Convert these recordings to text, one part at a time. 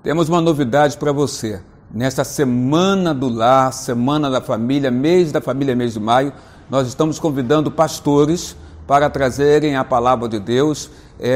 Temos uma novidade para você. Nesta Semana do Lar, Semana da Família, mês de maio, nós estamos convidando pastores para trazerem a palavra de Deus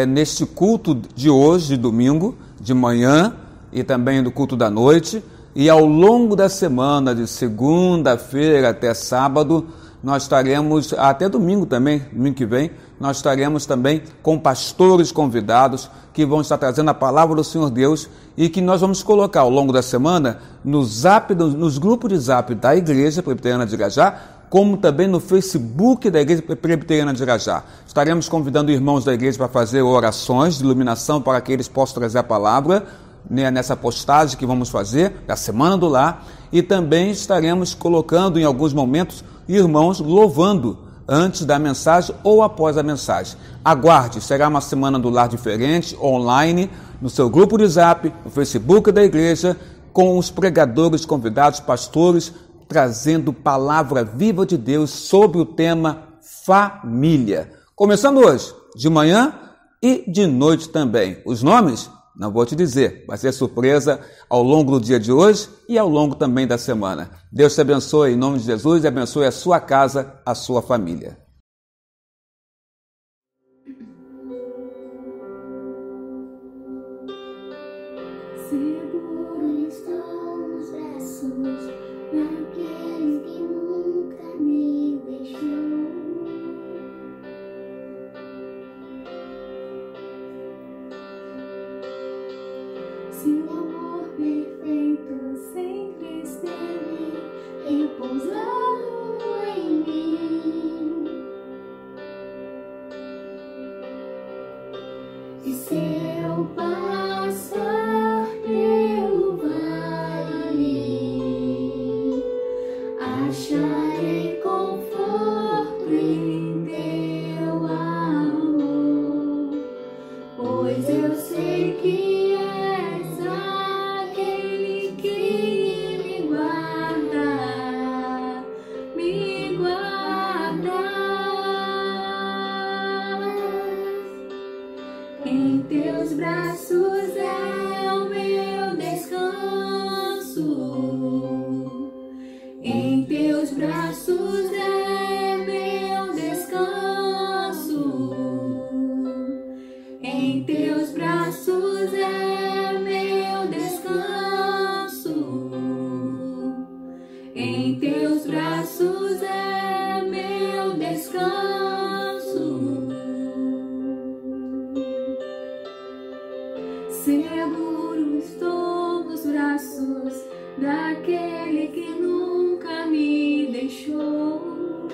neste culto de hoje, de domingo, de manhã e também do culto da noite. E ao longo da semana, de segunda-feira até sábado, nós estaremos, até domingo também, domingo que vem, nós estaremos também com pastores convidados que vão estar trazendo a palavra do Senhor Deus e que nós vamos colocar ao longo da semana no Zap, nos grupos de Zap da Igreja Presbiteriana de Irajá, como também no Facebook da Igreja Presbiteriana de Irajá. Estaremos convidando irmãos da igreja para fazer orações de iluminação para que eles possam trazer a palavra nessa postagem que vamos fazer da Semana do Lar, e também estaremos colocando em alguns momentos irmãos louvando antes da mensagem ou após a mensagem. Aguarde, será uma Semana do Lar diferente, online, no seu grupo de Zap, no Facebook da igreja, com os pregadores convidados, pastores, trazendo palavra viva de Deus sobre o tema família. Começando hoje, de manhã e de noite também. Os nomes? Não vou te dizer, vai ser surpresa ao longo do dia de hoje e ao longo também da semana. Deus te abençoe em nome de Jesus e abençoe a sua casa, a sua família. Seguro estou nos braços daquele que nunca me deixou. Seu amor perfeito sempre esteve repousando em mim. E se eu passar pelo vale, acharei conforto em teu amor, pois eu sei que em teus braços é o meu descanso, em teus braços é meu descanso, em teus braços é meu descanso, em teus braços é meu descanso. Seguro estou nos braços daquele que nunca me deixou.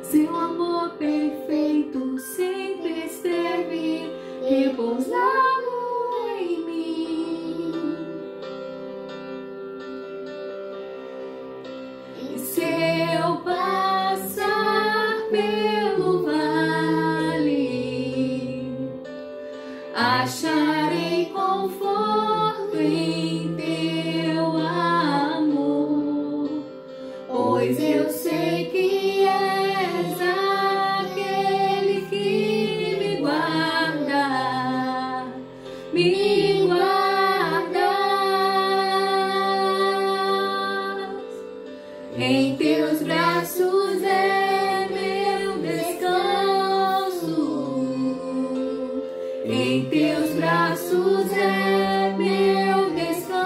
Seu amor perfeito sempre esteve repousado em mim. E se eu passar pelo vale, acharei conforto em teu amor, pois eu sei que és aquele que me guarda, me guardas. Em teus braços é meu descanso, em teus braços é meu descanso,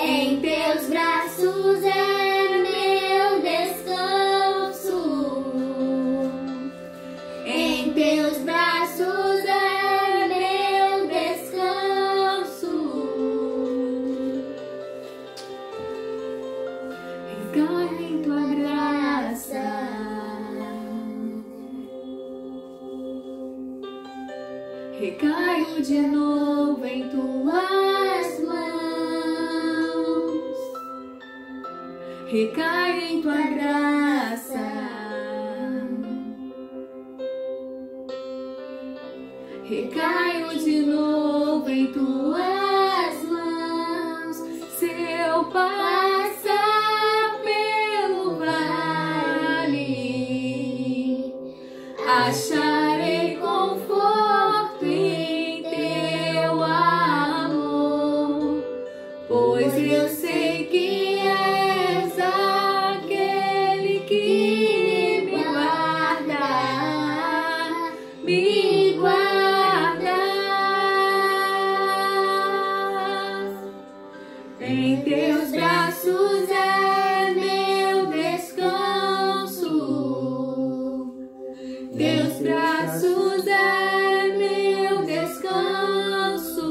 em teus braços é meu descanso, em teus braços é meu descanso. Recai em tua graça, recaio de novo em tuas mãos, recaio em tua graça, recaio de novo em tuas mãos. Se eu passar pelo vale, acharei conforto em teu amor, pois eu sei que és aquele que me guarda, me guarda. Em teus braços é meu descanso, teus braços é meu descanso,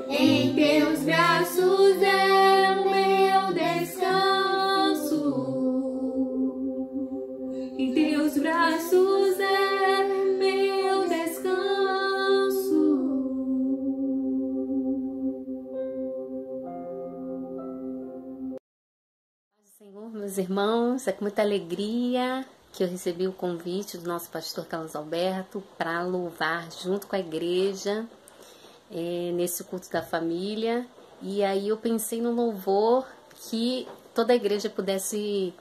em teus braços é o meu descanso, em teus braços é meu descanso. Senhor, meus irmãos, é com muita alegria que eu recebi o convite do nosso pastor Carlos Alberto para louvar junto com a igreja nesse culto da família. E aí eu pensei no louvor que toda a igreja pudesse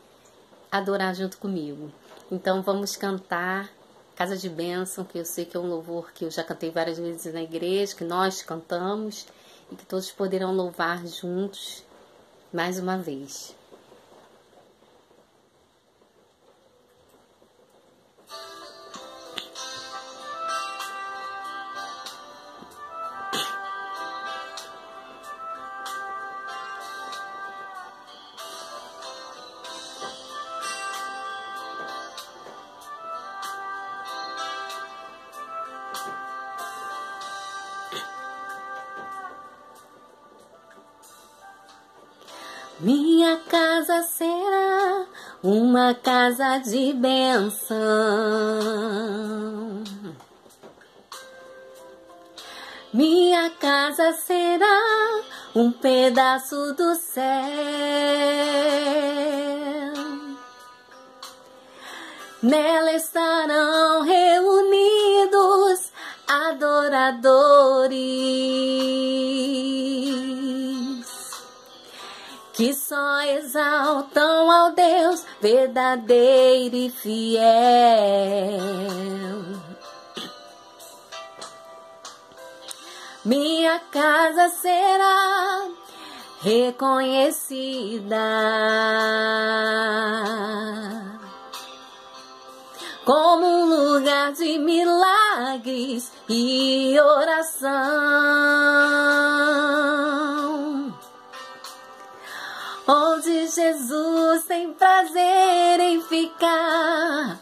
adorar junto comigo. Então vamos cantar Casa de Bênção, que eu sei que é um louvor que eu já cantei várias vezes na igreja, que nós cantamos e que todos poderão louvar juntos mais uma vez. Minha casa será uma casa de bênção. Minha casa será um pedaço do céu. Nela estarão reunidos adoradores que só exaltam ao Deus verdadeiro e fiel. Minha casa será reconhecida como um lugar de milagres e oração, onde Jesus tem prazer em ficar,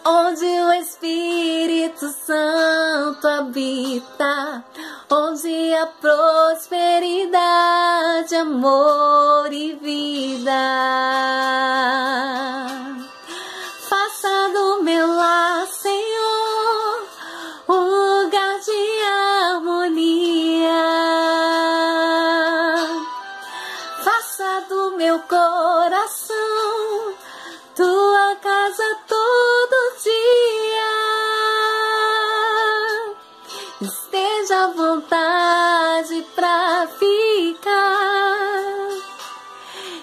onde o Espírito Santo habita, onde há prosperidade, amor e vida. Faça do meu lar, Senhor, um lugar de harmonia. Faça do meu coração tua casa todo dia. Esteja à vontade pra ficar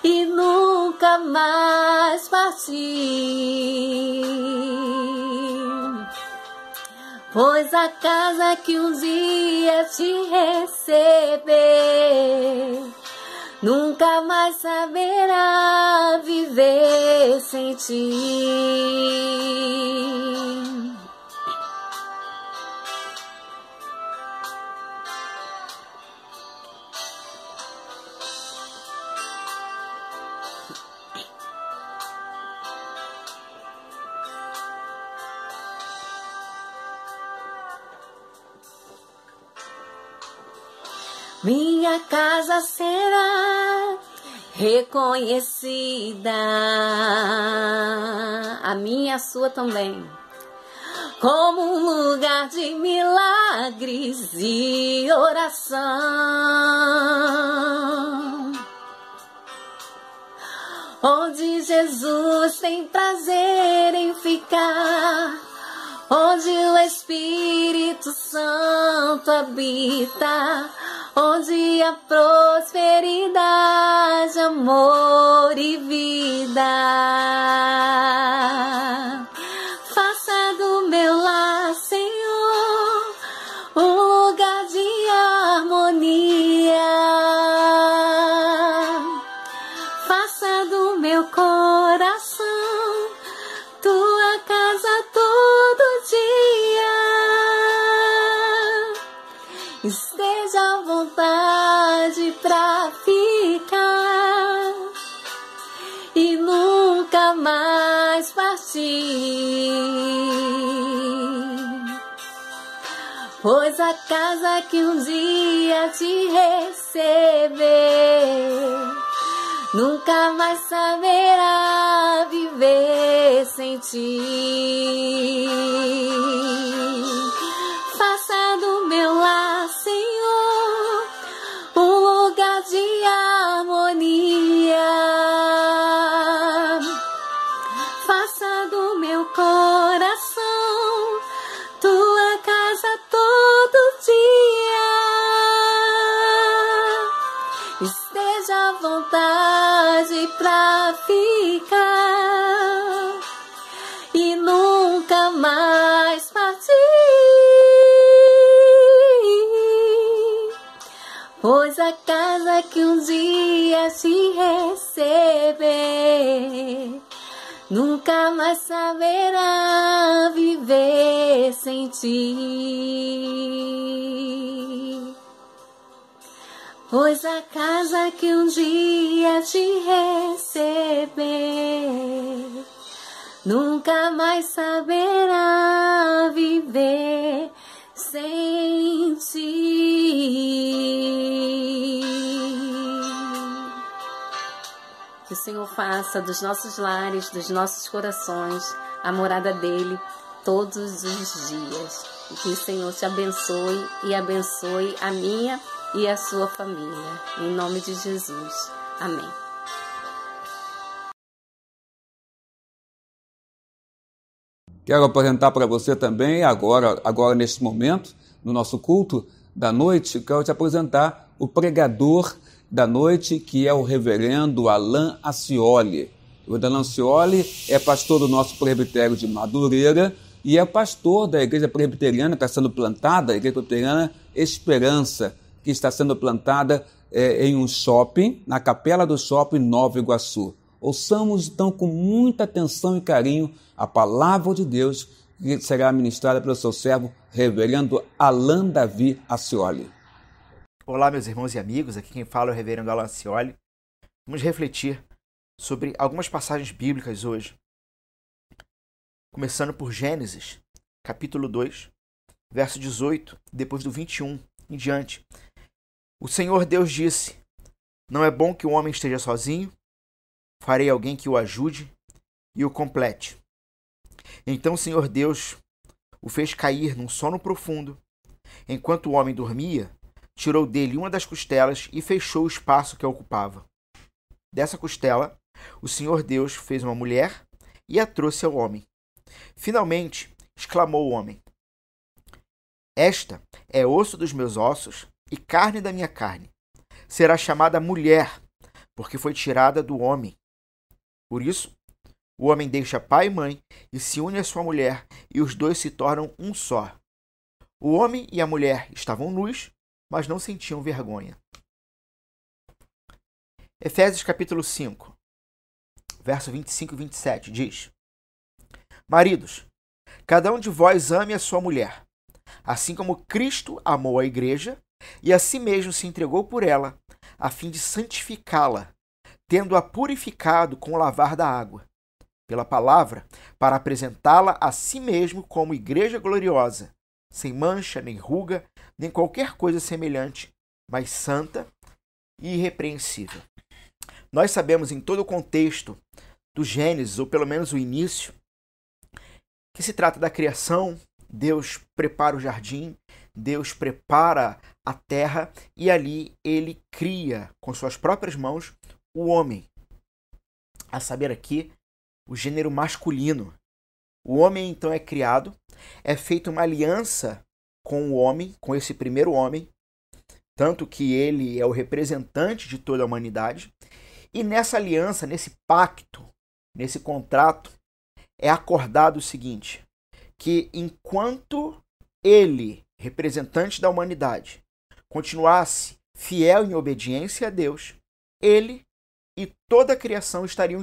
e nunca mais partir, pois a casa que um dia te receber nunca mais saberá viver sem ti. Minha casa será reconhecida, a minha, a sua também, como um lugar de milagres e oração, onde Jesus tem prazer em ficar, onde o Espírito Santo habita, onde há prosperidade, amor e vida. coração, tua casa todo dia. Esteja à vontade pra ficar e nunca mais partir. Pois a casa que um dia te receber nunca mais saberá viver sem ti. Faça do meu lar, Senhor, um lugar de harmonia. Faça do meu coração tua casa todo dia. Esteja à vontade pra ficar e nunca mais partir. Pois a casa que um dia te receber nunca mais saberá viver sem ti. Pois a casa que um dia te receber nunca mais saberá viver sem ti. Que o Senhor faça dos nossos lares, dos nossos corações, a morada dele todos os dias. E que o Senhor te abençoe e abençoe a minha e a sua família. Em nome de Jesus. Amém. Quero apresentar para você também, agora neste momento, no nosso culto da noite, quero te apresentar o pregador da noite, que é o reverendo Alain Acioli. O Alain Acioli é pastor do nosso presbitério de Madureira e é pastor da igreja presbiteriana que está sendo plantada, a igreja presbiteriana Esperança, que está sendo plantada em um shopping, na capela do shopping Nova Iguaçu. Ouçamos então com muita atenção e carinho a palavra de Deus que será ministrada pelo seu servo, reverendo Alain Davi Acioli. Olá, meus irmãos e amigos, aqui quem fala é o reverendo Alain Acioli. Vamos refletir sobre algumas passagens bíblicas hoje. Começando por Gênesis, capítulo 2, verso 18, depois do 21 em diante. O Senhor Deus disse: não é bom que o homem esteja sozinho, farei alguém que o ajude e o complete. Então o Senhor Deus o fez cair num sono profundo. Enquanto o homem dormia, tirou dele uma das costelas e fechou o espaço que a ocupava. Dessa costela, o Senhor Deus fez uma mulher e a trouxe ao homem. Finalmente, exclamou o homem: esta é osso dos meus ossos e carne da minha carne. Será chamada mulher, porque foi tirada do homem. Por isso, o homem deixa pai e mãe e se une à sua mulher, e os dois se tornam um só. O homem e a mulher estavam nus, mas não sentiam vergonha. Efésios capítulo 5, verso 25 e 27 diz: maridos, cada um de vós ame a sua mulher, assim como Cristo amou a igreja e a si mesmo se entregou por ela, a fim de santificá-la, tendo-a purificado com o lavar da água, pela palavra, para apresentá-la a si mesmo como igreja gloriosa, sem mancha, nem ruga, nem qualquer coisa semelhante, mas santa e irrepreensível. Nós sabemos em todo o contexto do Gênesis, ou pelo menos o início, que se trata da criação. Deus prepara o jardim, Deus prepara a terra e ali ele cria com suas próprias mãos o homem. A saber aqui, o gênero masculino. O homem então é criado, é feita uma aliança com o homem, com esse primeiro homem, tanto que ele é o representante de toda a humanidade. E nessa aliança, nesse pacto, nesse contrato, é acordado o seguinte, que enquanto ele, representante da humanidade, continuasse fiel em obediência a Deus, ele e toda a criação estariam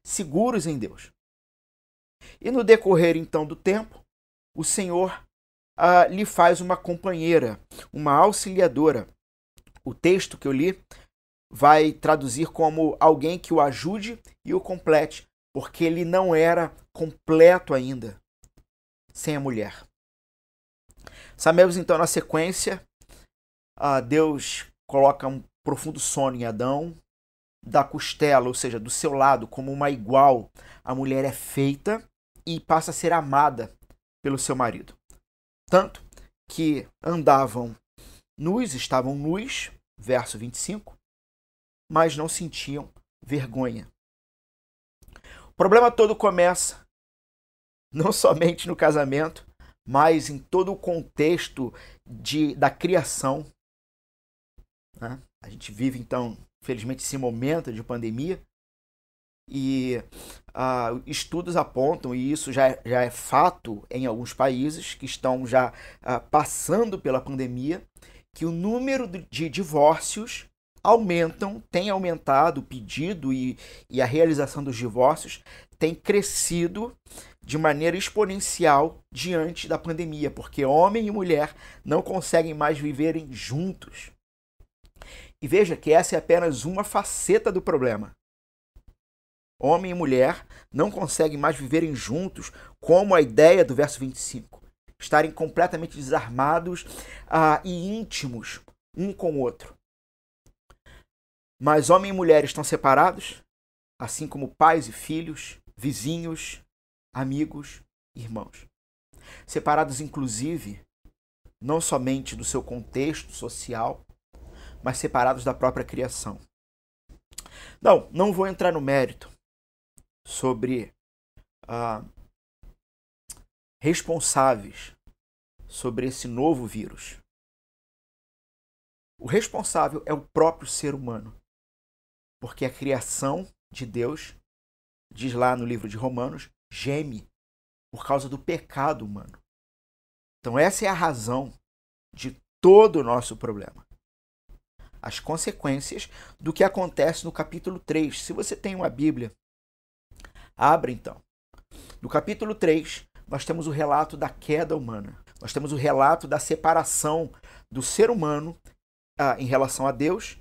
seguros em Deus. E no decorrer, então, do tempo, o Senhor lhe faz uma companheira, uma auxiliadora. O texto que eu li vai traduzir como alguém que o ajude e o complete, porque ele não era completo ainda sem a mulher. Sabemos então na sequência, Deus coloca um profundo sono em Adão, da costela, ou seja, do seu lado, como uma igual, a mulher é feita e passa a ser amada pelo seu marido. Tanto que andavam nus, estavam nus, verso 25, mas não sentiam vergonha. O problema todo começa não somente no casamento, mas em todo o contexto da criação. Né? A gente vive, então, infelizmente, esse momento de pandemia e estudos apontam, e isso já é fato em alguns países que estão já passando pela pandemia, que o número de divórcios tem aumentado, o pedido e a realização dos divórcios tem crescido de maneira exponencial diante da pandemia, porque homem e mulher não conseguem mais viverem juntos. E veja que essa é apenas uma faceta do problema. Homem e mulher não conseguem mais viverem juntos, como a ideia do verso 25. Estarem completamente desarmados e íntimos um com o outro. Mas homem e mulher estão separados, assim como pais e filhos, vizinhos, amigos, irmãos. Separados, inclusive, não somente do seu contexto social, mas separados da própria criação. Não vou entrar no mérito sobre responsáveis sobre esse novo vírus. O responsável é o próprio ser humano, porque a criação de Deus, diz lá no livro de Romanos, geme por causa do pecado humano. Então essa é a razão de todo o nosso problema. As consequências do que acontece no capítulo 3. Se você tem uma Bíblia, abra então. No capítulo 3, nós temos o relato da queda humana. Nós temos o relato da separação do ser humano em relação a Deus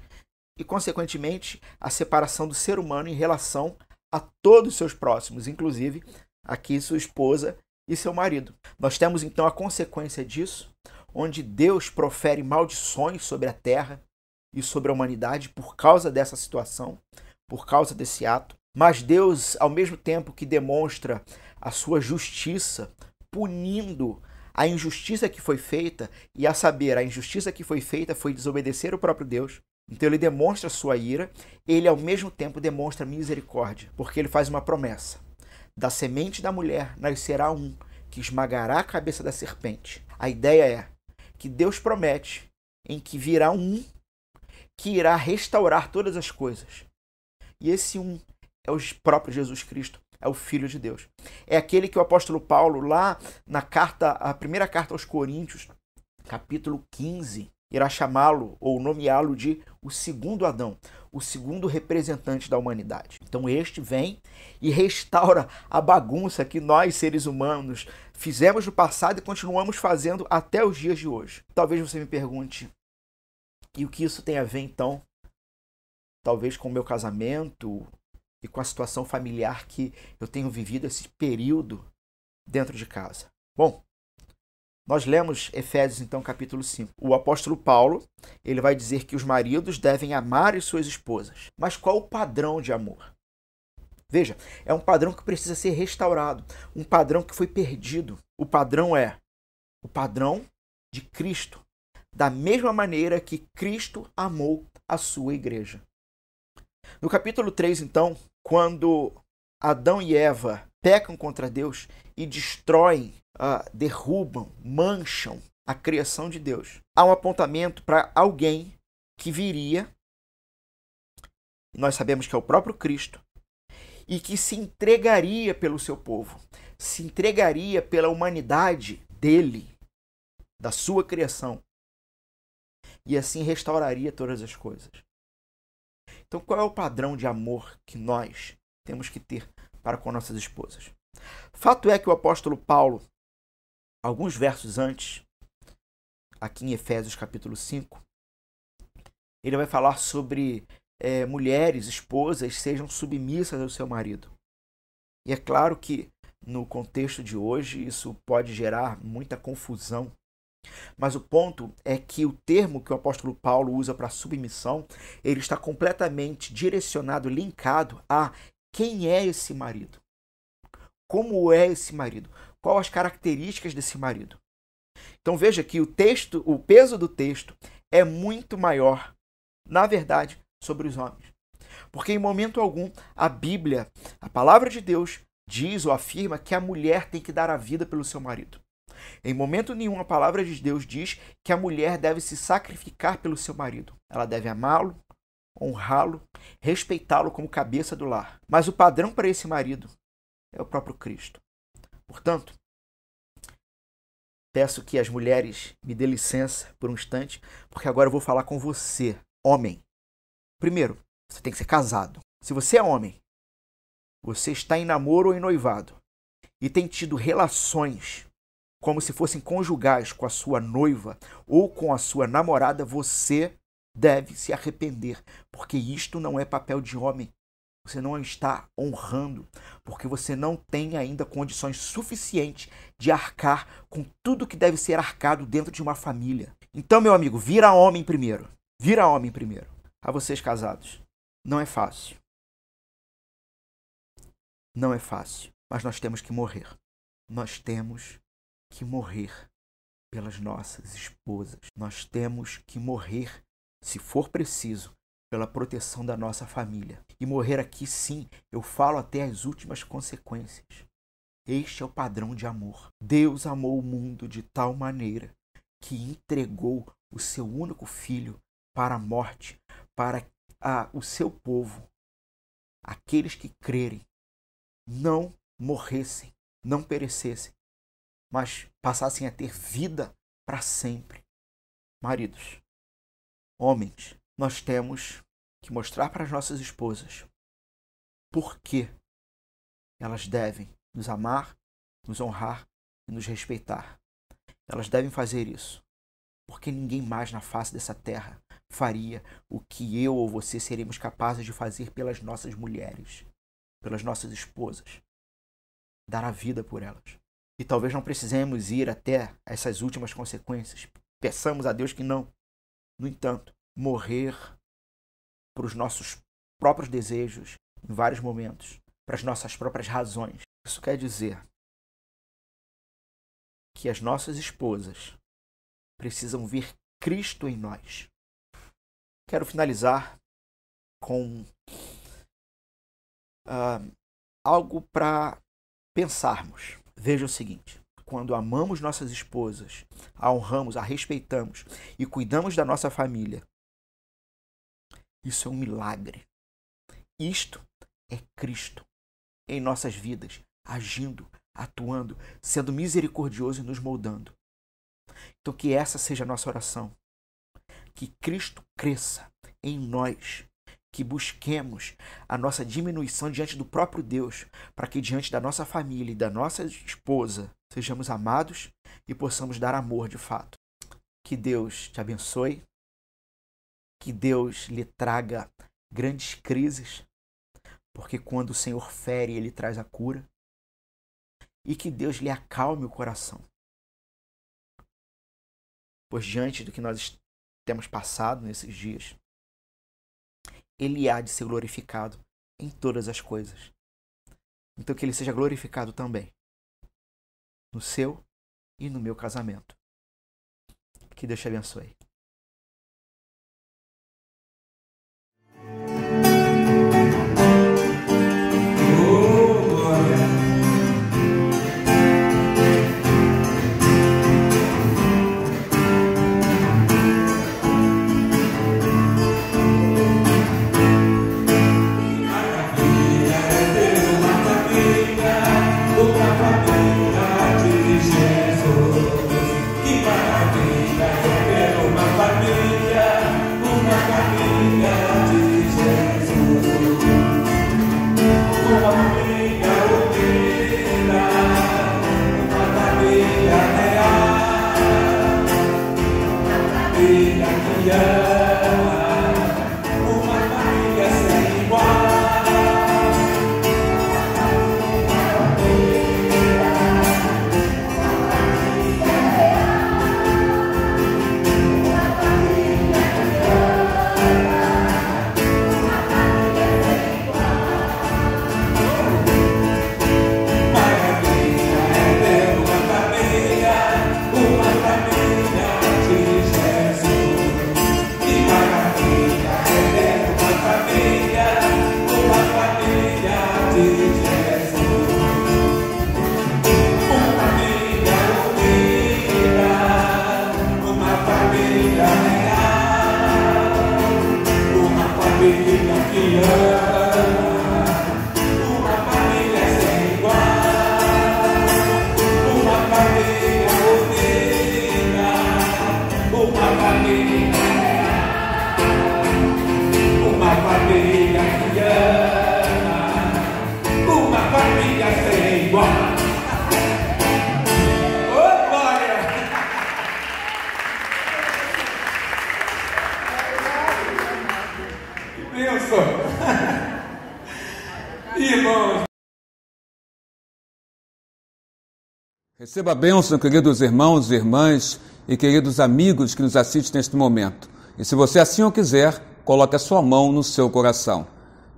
e, consequentemente, a separação do ser humano em relação a todos os seus próximos, inclusive aqui sua esposa e seu marido. Nós temos então a consequência disso, onde Deus profere maldições sobre a terra e sobre a humanidade por causa dessa situação, por causa desse ato. Mas Deus, ao mesmo tempo que demonstra a sua justiça, punindo a injustiça que foi feita, e a saber, a injustiça que foi feita foi desobedecer o próprio Deus. Então ele demonstra sua ira, ele ao mesmo tempo demonstra misericórdia, porque ele faz uma promessa. Da semente da mulher nascerá um que esmagará a cabeça da serpente. A ideia é que Deus promete em que virá um que irá restaurar todas as coisas. E esse um é o próprio Jesus Cristo, é o Filho de Deus. É aquele que o apóstolo Paulo, lá na primeira carta aos Coríntios, capítulo 15, irá chamá-lo ou nomeá-lo de o segundo Adão, o segundo representante da humanidade. Então este vem e restaura a bagunça que nós, seres humanos, fizemos no passado e continuamos fazendo até os dias de hoje. Talvez você me pergunte, e o que isso tem a ver, então, talvez com o meu casamento e com a situação familiar que eu tenho vivido esse período dentro de casa? Bom, nós lemos Efésios, então, capítulo 5. O apóstolo Paulo, ele vai dizer que os maridos devem amar as suas esposas. Mas qual o padrão de amor? Veja, é um padrão que precisa ser restaurado, um padrão que foi perdido. O padrão é o padrão de Cristo, da mesma maneira que Cristo amou a sua igreja. No capítulo 3, então, quando Adão e Eva pecam contra Deus e destroem, derrubam, mancham a criação de Deus, há um apontamento para alguém que viria, nós sabemos que é o próprio Cristo, e que se entregaria pelo seu povo, se entregaria pela humanidade dele, da sua criação, e assim restauraria todas as coisas. Então, qual é o padrão de amor que nós temos que ter para com nossas esposas? Fato é que o apóstolo Paulo, alguns versos antes, aqui em Efésios capítulo 5, ele vai falar sobre mulheres, esposas, sejam submissas ao seu marido. E é claro que no contexto de hoje isso pode gerar muita confusão. Mas o ponto é que o termo que o apóstolo Paulo usa para submissão, ele está completamente direcionado, linkado a quem é esse marido. Como é esse marido? Quais as características desse marido? Então veja que o peso do texto é muito maior, na verdade, sobre os homens. Porque em momento algum a Bíblia, a palavra de Deus, diz ou afirma que a mulher tem que dar a vida pelo seu marido. Em momento nenhum a palavra de Deus diz que a mulher deve se sacrificar pelo seu marido. Ela deve amá-lo, honrá-lo, respeitá-lo como cabeça do lar. Mas o padrão para esse marido é o próprio Cristo. Portanto, peço que as mulheres me dêem licença por um instante, porque agora eu vou falar com você, homem. Primeiro, você tem que ser casado. Se você é homem, você está em namoro ou em noivado e tem tido relações como se fossem conjugais com a sua noiva ou com a sua namorada, você deve se arrepender, porque isto não é papel de homem. Você não está honrando, porque você não tem ainda condições suficientes de arcar com tudo que deve ser arcado dentro de uma família. Então, meu amigo, vira homem primeiro. Vira homem primeiro. A vocês casados, não é fácil. Não é fácil, mas nós temos que morrer. Nós temos que morrer pelas nossas esposas. Nós temos que morrer, se for preciso, pela proteção da nossa família. E morrer aqui, sim, eu falo até as últimas consequências. Este é o padrão de amor. Deus amou o mundo de tal maneira que entregou o seu único filho para a morte, para o seu povo, aqueles que crerem, não morressem, não perecessem, mas passassem a ter vida para sempre. Maridos, homens, nós temos que mostrar para as nossas esposas por que elas devem nos amar, nos honrar e nos respeitar. Elas devem fazer isso, porque ninguém mais na face dessa terra faria o que eu ou você seremos capazes de fazer pelas nossas mulheres, pelas nossas esposas. Dar a vida por elas. E talvez não precisemos ir até essas últimas consequências. Peçamos a Deus que não. No entanto, morrer para os nossos próprios desejos em vários momentos, para as nossas próprias razões. Isso quer dizer que as nossas esposas precisam ver Cristo em nós. Quero finalizar com algo para pensarmos. Veja o seguinte: quando amamos nossas esposas, a honramos, a respeitamos e cuidamos da nossa família, isso é um milagre. Isto é Cristo em nossas vidas, agindo, atuando, sendo misericordioso e nos moldando. Então que essa seja a nossa oração. Que Cristo cresça em nós, que busquemos a nossa diminuição diante do próprio Deus, para que diante da nossa família e da nossa esposa sejamos amados e possamos dar amor de fato. Que Deus te abençoe, que Deus lhe traga grandes crises, porque quando o Senhor fere, Ele traz a cura, e que Deus lhe acalme o coração. Pois diante do que nós temos passado nesses dias, Ele há de ser glorificado em todas as coisas. Então que Ele seja glorificado também no seu e no meu casamento. Que Deus te abençoe. Que maravilha é ter uma Receba a bênção, queridos irmãos e irmãs e queridos amigos que nos assistem neste momento. E se você assim o quiser, coloque a sua mão no seu coração.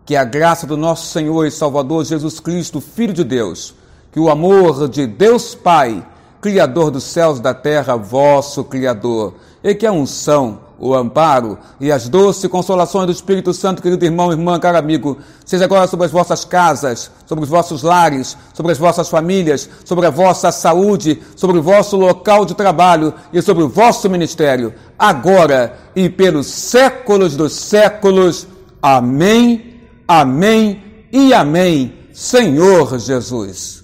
Que a graça do nosso Senhor e Salvador Jesus Cristo, Filho de Deus, que o amor de Deus Pai, Criador dos céus e da terra, vosso Criador, e que a unção, o amparo e as doces consolações do Espírito Santo, querido irmão, irmã, caro amigo, seja agora sobre as vossas casas, sobre os vossos lares, sobre as vossas famílias, sobre a vossa saúde, sobre o vosso local de trabalho e sobre o vosso ministério, agora e pelos séculos dos séculos. Amém, amém e amém, Senhor Jesus.